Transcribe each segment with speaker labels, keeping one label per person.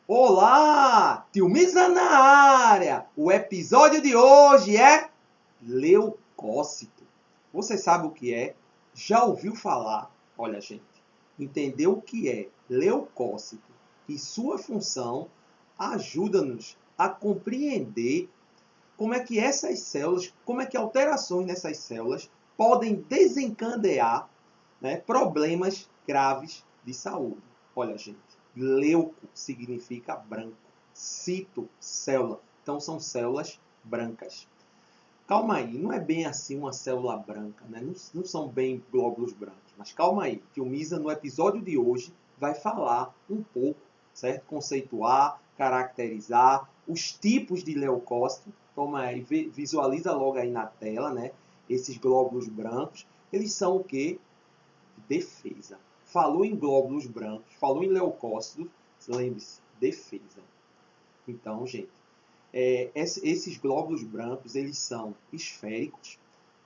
Speaker 1: Olá, Tio Misa na área! O episódio de hoje é leucócito. Você sabe o que é? Já ouviu falar? Olha, gente, entender o que é leucócito e sua função ajuda-nos a compreender como é que essas células, como é que alterações nessas células podem desencadear, né, problemas graves de saúde. Olha, gente, leuco significa branco, cito, célula. Então, são células brancas. Calma aí, não é bem assim uma célula branca, né? Não são bem glóbulos brancos. Mas calma aí, que o Misa, no episódio de hoje, vai falar um pouco, certo? Conceituar, caracterizar os tipos de leucócito. Toma aí, visualiza logo aí na tela, né? Esses glóbulos brancos, eles são o quê? Defesa. Falou em glóbulos brancos, falou em leucócitos, lembre-se, defesa. Então, gente, esses glóbulos brancos, eles são esféricos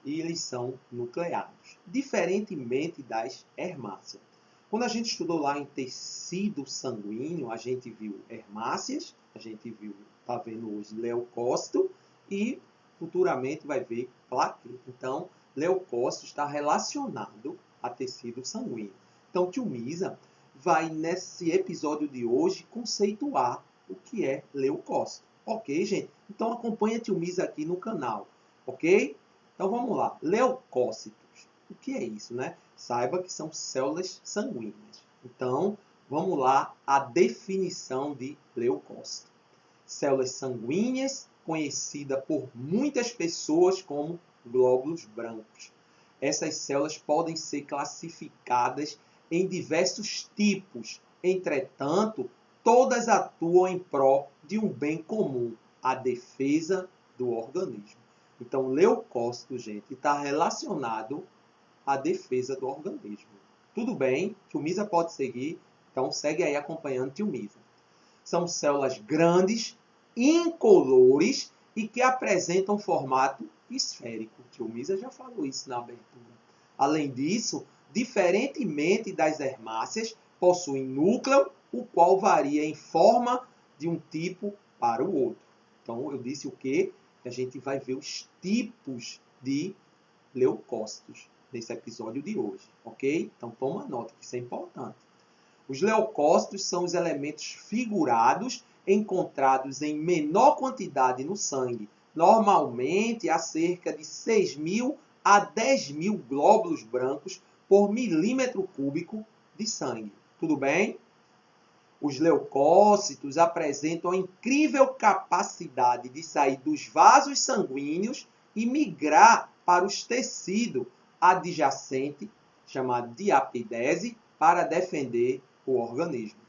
Speaker 1: e eles são nucleados, diferentemente das hermáceas. Quando a gente estudou lá em tecido sanguíneo, a gente viu hermáceas, a gente viu, está vendo hoje leucócito e futuramente vai ver plaqueta. Então, leucócito está relacionado a tecido sanguíneo. Então, Tio Misa vai, nesse episódio de hoje, conceituar o que é leucócito. Ok, gente? Então acompanha Tio Misa aqui no canal. Ok? Então vamos lá. Leucócitos. O que é isso, né? Saiba que são células sanguíneas. Então, vamos lá a definição de leucócito. Células sanguíneas, conhecida por muitas pessoas como glóbulos brancos. Essas células podem ser classificadas em diversos tipos. Entretanto, todas atuam em prol de um bem comum, a defesa do organismo. Então, leucócito, gente, está relacionado à defesa do organismo. Tudo bem? Tio Misa pode seguir. Então, segue aí acompanhando Tio Misa. São células grandes, incolores e que apresentam formato esférico. Tio Misa já falou isso na abertura. Além disso, diferentemente das hermáceas, possuem núcleo, o qual varia em forma de um tipo para o outro. Então, eu disse o quê? A gente vai ver os tipos de leucócitos nesse episódio de hoje, ok? Então, toma nota, que isso é importante. Os leucócitos são os elementos figurados encontrados em menor quantidade no sangue, normalmente há cerca de 6.000 a 10.000 glóbulos brancos por milímetro cúbico de sangue. Tudo bem? Os leucócitos apresentam a incrível capacidade de sair dos vasos sanguíneos e migrar para os tecidos adjacentes, chamado diapidese, para defender o organismo.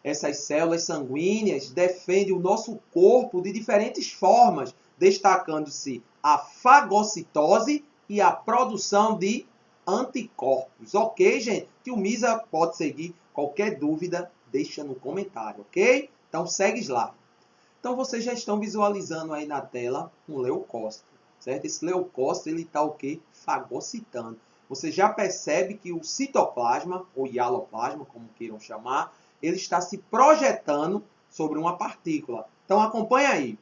Speaker 1: Essas células sanguíneas defendem o nosso corpo de diferentes formas, destacando-se a fagocitose e a produção de anticorpos. Ok, gente? Tio Misa pode seguir. Qualquer dúvida, deixa no comentário, ok? Então, segue lá. Então, vocês já estão visualizando aí na tela um leucócito, certo? Esse leucócito, ele está o quê? Fagocitando. Você já percebe que o citoplasma, ou hialoplasma, como queiram chamar, ele está se projetando sobre uma partícula. Então, acompanha aí.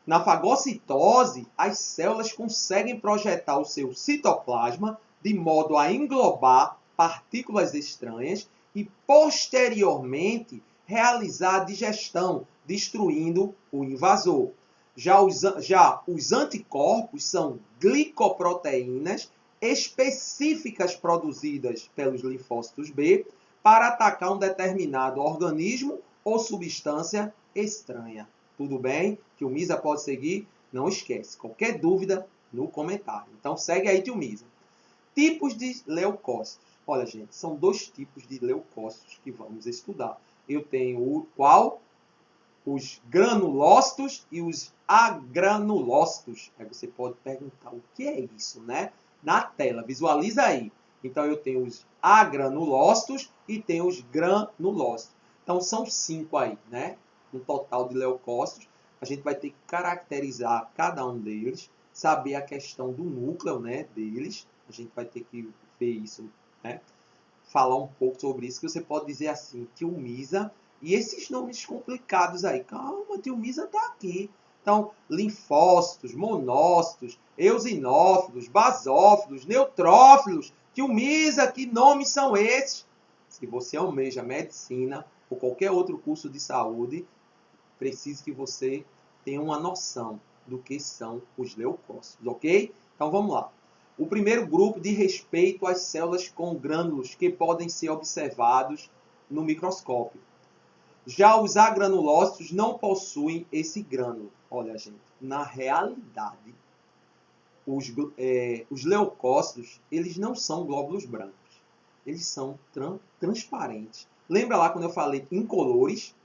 Speaker 1: Na fagocitose, as células conseguem projetar o seu citoplasma de modo a englobar partículas estranhas e, posteriormente, realizar a digestão, destruindo o invasor. Já os anticorpos são glicoproteínas específicas produzidas pelos linfócitos B para atacar um determinado organismo ou substância estranha. Tudo bem? Tio Misa pode seguir? Não esquece. Qualquer dúvida, no comentário. Então segue aí, Tio Misa. Tipos de leucócitos. Olha, gente, são dois tipos de leucócitos que vamos estudar. Eu tenho o qual? Os granulócitos e os agranulócitos. Aí você pode perguntar o que é isso, né? Na tela, visualiza aí. Então eu tenho os agranulócitos e tenho os granulócitos. Então são 5 aí, né? No total de leucócitos. A gente vai ter que caracterizar cada um deles, saber a questão do núcleo, né, deles. A gente vai ter que ver isso, né? Falar um pouco sobre isso, que você pode dizer assim, Tio Misa, E esses nomes complicados aí, calma, tio Misa está aqui. Então, linfócitos, monócitos, eosinófilos, basófilos, neutrófilos. Tio Misa, que nomes são esses? Se você almeja medicina ou qualquer outro curso de saúde, precisa que você tenha uma noção do que são os leucócitos, ok? Então vamos lá. O primeiro grupo diz respeito às células com grânulos que podem ser observados no microscópio. Já os agranulócitos não possuem esse grânulo. Olha, gente, na realidade, os leucócitos, eles não são glóbulos brancos. Eles são transparentes. Lembra lá quando eu falei incolores?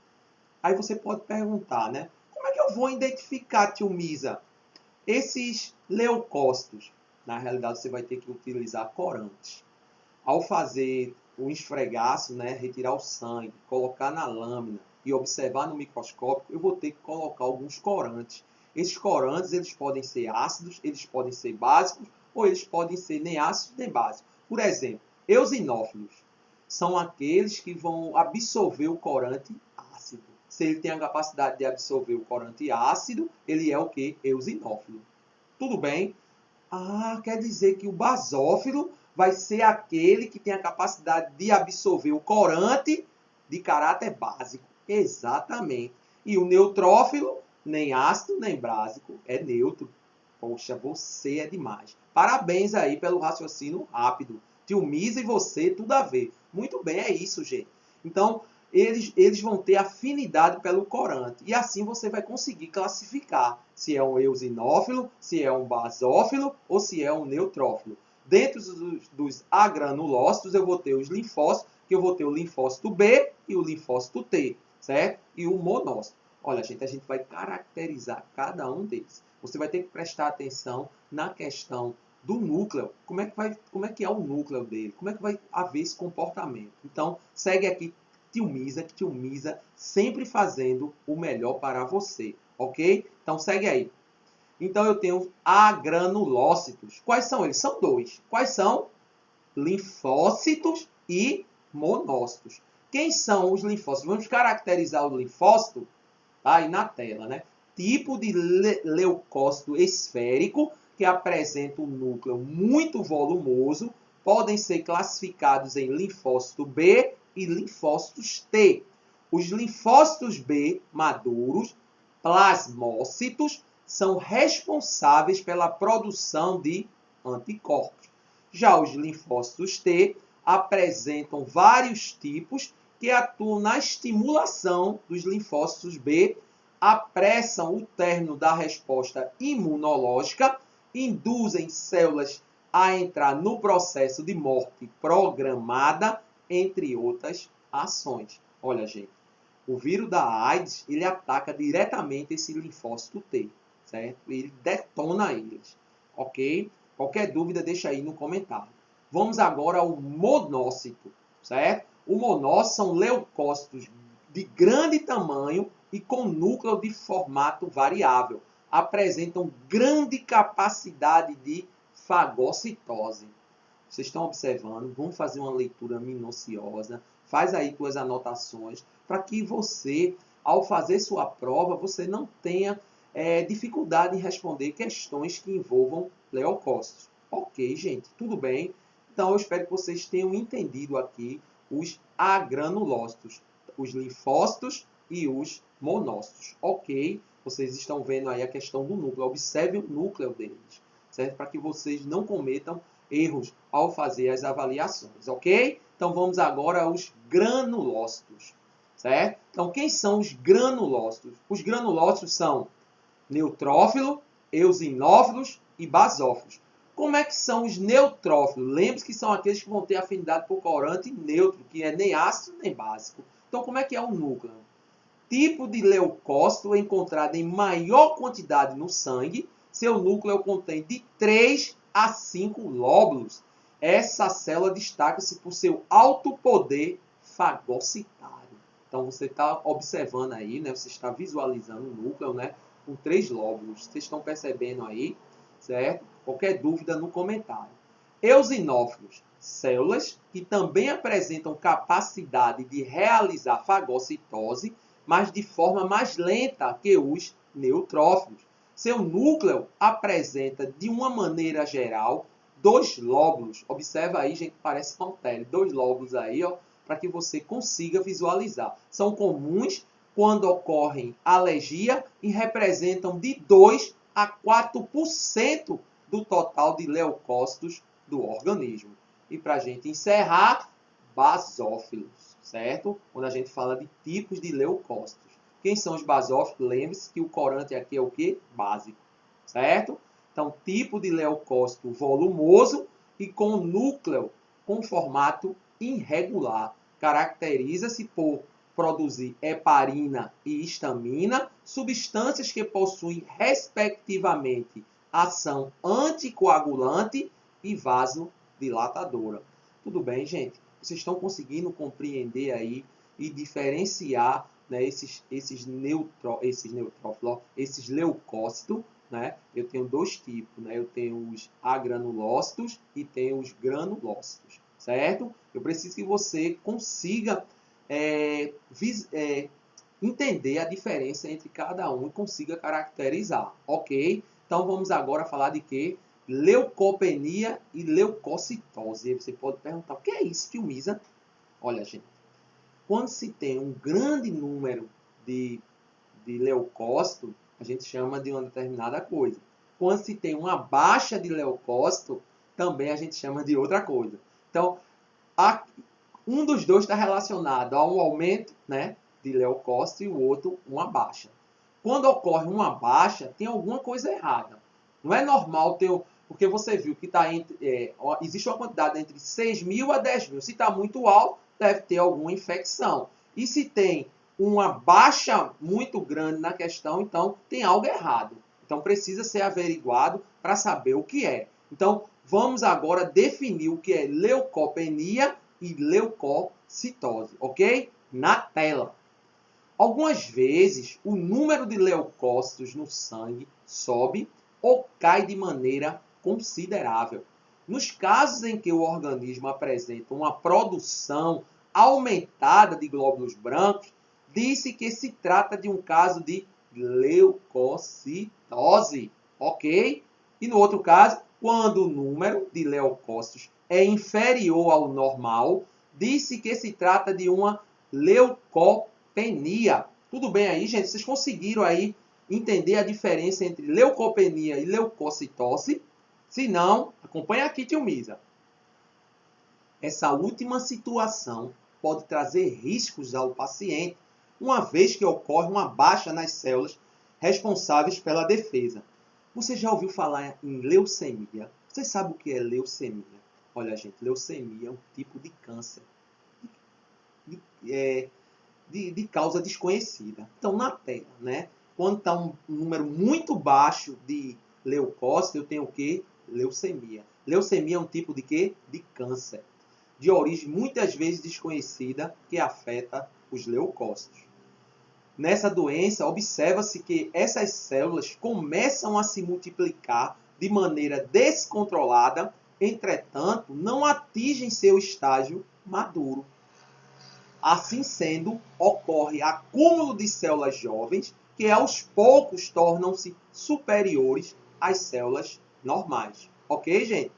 Speaker 1: Aí você pode perguntar, né? Como é que eu vou identificar, tio Misa, esses leucócitos? Na realidade, você vai ter que utilizar corantes. Ao fazer o esfregaço, né, retirar o sangue, colocar na lâmina e observar no microscópio, eu vou ter que colocar alguns corantes. Esses corantes, eles podem ser ácidos, eles podem ser básicos, ou eles podem ser nem ácidos nem básicos. Por exemplo, eosinófilos são aqueles que vão absorver o corante ácido. Se ele tem a capacidade de absorver o corante ácido, ele é o que? Eosinófilo. Tudo bem? Ah, quer dizer que o basófilo vai ser aquele que tem a capacidade de absorver o corante de caráter básico. Exatamente. E o neutrófilo, nem ácido nem básico, é neutro. Poxa, você é demais. Parabéns aí pelo raciocínio rápido. Tio Misa e você, tudo a ver. Muito bem, é isso, gente. Então, eles vão ter afinidade pelo corante. E assim você vai conseguir classificar se é um eosinófilo, se é um basófilo ou se é um neutrófilo. Dentro dos agranulócitos, eu vou ter os linfócitos, que eu vou ter o linfócito B e o linfócito T, certo? E o monócito. Olha, gente, a gente vai caracterizar cada um deles. Você vai ter que prestar atenção na questão do núcleo. Como é que é o núcleo dele? Como é que vai haver esse comportamento? Então, segue aqui tio Misa sempre fazendo o melhor para você, ok? Então, segue aí. Então, eu tenho agranulócitos. Quais são eles? São dois. Quais são? Linfócitos e monócitos. Quem são os linfócitos? Vamos caracterizar o linfócito aí na tela, né? Tipo de leucócito esférico que apresenta um núcleo muito volumoso, podem ser classificados em linfócito B e linfócitos T. Os linfócitos B maduros, plasmócitos, são responsáveis pela produção de anticorpos. Já os linfócitos T apresentam vários tipos que atuam na estimulação dos linfócitos B, apressam o término da resposta imunológica, induzem células a entrar no processo de morte programada, entre outras ações. Olha, gente, o vírus da AIDS, ele ataca diretamente esse linfócito T, certo? Ele detona eles, ok? Qualquer dúvida, deixa aí no comentário. Vamos agora ao monócito, certo? O monócito são leucócitos de grande tamanho e com núcleo de formato variável. Apresentam grande capacidade de fagocitose. Vocês estão observando? Vamos fazer uma leitura minuciosa. Faz aí suas anotações para que você, ao fazer sua prova, você não tenha dificuldade em responder questões que envolvam leucócitos. Ok, gente, tudo bem? Então, eu espero que vocês tenham entendido aqui os agranulócitos, os linfócitos e os monócitos. Ok? Vocês estão vendo aí a questão do núcleo. Observe o núcleo deles, certo? Para que vocês não cometam erros ao fazer as avaliações, ok? Então, vamos agora aos granulócitos, certo? Então, quem são os granulócitos? Os granulócitos são neutrófilo, eosinófilos e basófilos. Como é que são os neutrófilos? Lembre-se que são aqueles que vão ter afinidade por corante neutro, que é nem ácido nem básico. Então, como é que é o núcleo? Tipo de leucócito encontrado em maior quantidade no sangue. Seu núcleo contém de 3 a 5 lóbulos. Essa célula destaca-se por seu alto poder fagocitário. Então, você está observando aí, né? Você está visualizando o núcleo, né? Com 3 lóbulos. Vocês estão percebendo aí, certo? Qualquer dúvida no comentário. Eosinófilos células que também apresentam capacidade de realizar fagocitose, mas de forma mais lenta que os neutrófilos. Seu núcleo apresenta, de uma maneira geral, dois lóbulos. Observa aí, gente, parece uma pele. Dois lóbulos aí, ó, para que você consiga visualizar. São comuns quando ocorrem alergia e representam de 2 a 4% do total de leucócitos do organismo. E para a gente encerrar, basófilos, certo? Quando a gente fala de tipos de leucócitos. Quem são os basófilos? Lembre-se que o corante aqui é o quê? Básico, certo? Então, tipo de leucócito volumoso e com núcleo com formato irregular. Caracteriza-se por produzir heparina e histamina, substâncias que possuem, respectivamente, ação anticoagulante e vasodilatadora. Tudo bem, gente? Vocês estão conseguindo compreender aí e diferenciar, né, esses neutrófilos, esses leucócitos, né? Eu tenho dois tipos, né? Eu tenho os agranulócitos e tenho os granulócitos, certo? Eu preciso que você consiga entender a diferença entre cada um e consiga caracterizar, ok? Então vamos agora falar de quê? Leucopenia e leucocitose. E você pode perguntar, o que é isso, tio Misa? Olha, gente, quando se tem um grande número de leucócito, a gente chama de uma determinada coisa. Quando se tem uma baixa de leucócito, também a gente chama de outra coisa. Então, um dos dois está relacionado a um aumento, né, de leucócito e o outro uma baixa. Quando ocorre uma baixa, tem alguma coisa errada. Não é normal ter, porque você viu que existe uma quantidade entre 6.000 a 10.000. Se está muito alto, deve ter alguma infecção. E se tem uma baixa muito grande na questão, então tem algo errado. Então precisa ser averiguado para saber o que é. Então vamos agora definir o que é leucopenia e leucocitose, ok? Na tela. Algumas vezes o número de leucócitos no sangue sobe ou cai de maneira considerável. Nos casos em que o organismo apresenta uma produção aumentada de glóbulos brancos, disse que se trata de um caso de leucocitose, ok? E no outro caso, quando o número de leucócitos é inferior ao normal, disse que se trata de uma leucopenia. Tudo bem aí, gente? Vocês conseguiram aí entender a diferença entre leucopenia e leucocitose? Se não, acompanha aqui, tio Misa. Essa última situação pode trazer riscos ao paciente, uma vez que ocorre uma baixa nas células responsáveis pela defesa. Você já ouviu falar em leucemia? Você sabe o que é leucemia? Olha, gente, leucemia é um tipo de câncer de causa desconhecida. Então, na tela, né? Quando está um número muito baixo de leucócito, eu tenho o quê? Leucemia. Leucemia é um tipo de quê? De câncer, de origem muitas vezes desconhecida, que afeta os leucócitos. Nessa doença, observa-se que essas células começam a se multiplicar de maneira descontrolada, entretanto, não atingem seu estágio maduro. Assim sendo, ocorre acúmulo de células jovens que aos poucos tornam-se superiores às células normais. Ok, gente?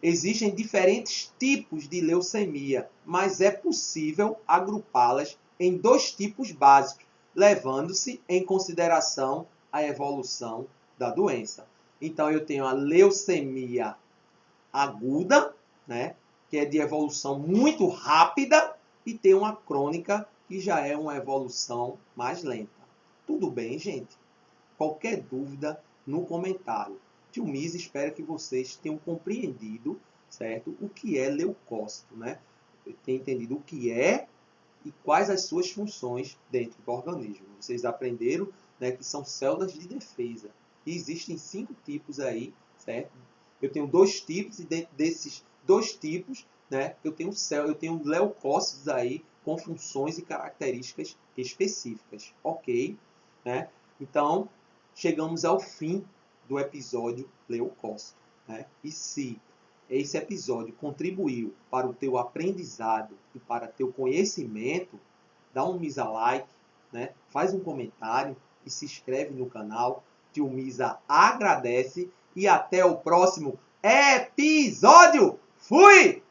Speaker 1: Existem diferentes tipos de leucemia, mas é possível agrupá-las em dois tipos básicos, levando-se em consideração a evolução da doença. Então, eu tenho a leucemia aguda, né, que é de evolução muito rápida, e tem uma crônica, que já é uma evolução mais lenta. Tudo bem, gente? Qualquer dúvida no comentário. Tio Misa espera que vocês tenham compreendido, certo, o que é leucócito, né? Tenham entendido o que é e quais as suas funções dentro do organismo. Vocês aprenderam, né, que são células de defesa. E existem 5 tipos aí, certo? Eu tenho 2 tipos e dentro desses 2 tipos, né, eu tenho leucócitos aí com funções e características específicas, ok? Né? Então, chegamos ao fim do episódio leucócito, né? E se esse episódio contribuiu para o teu aprendizado e para teu conhecimento, dá um Misa like, né? Faz um comentário e se inscreve no canal, que o Misa agradece. E até o próximo episódio. Fui!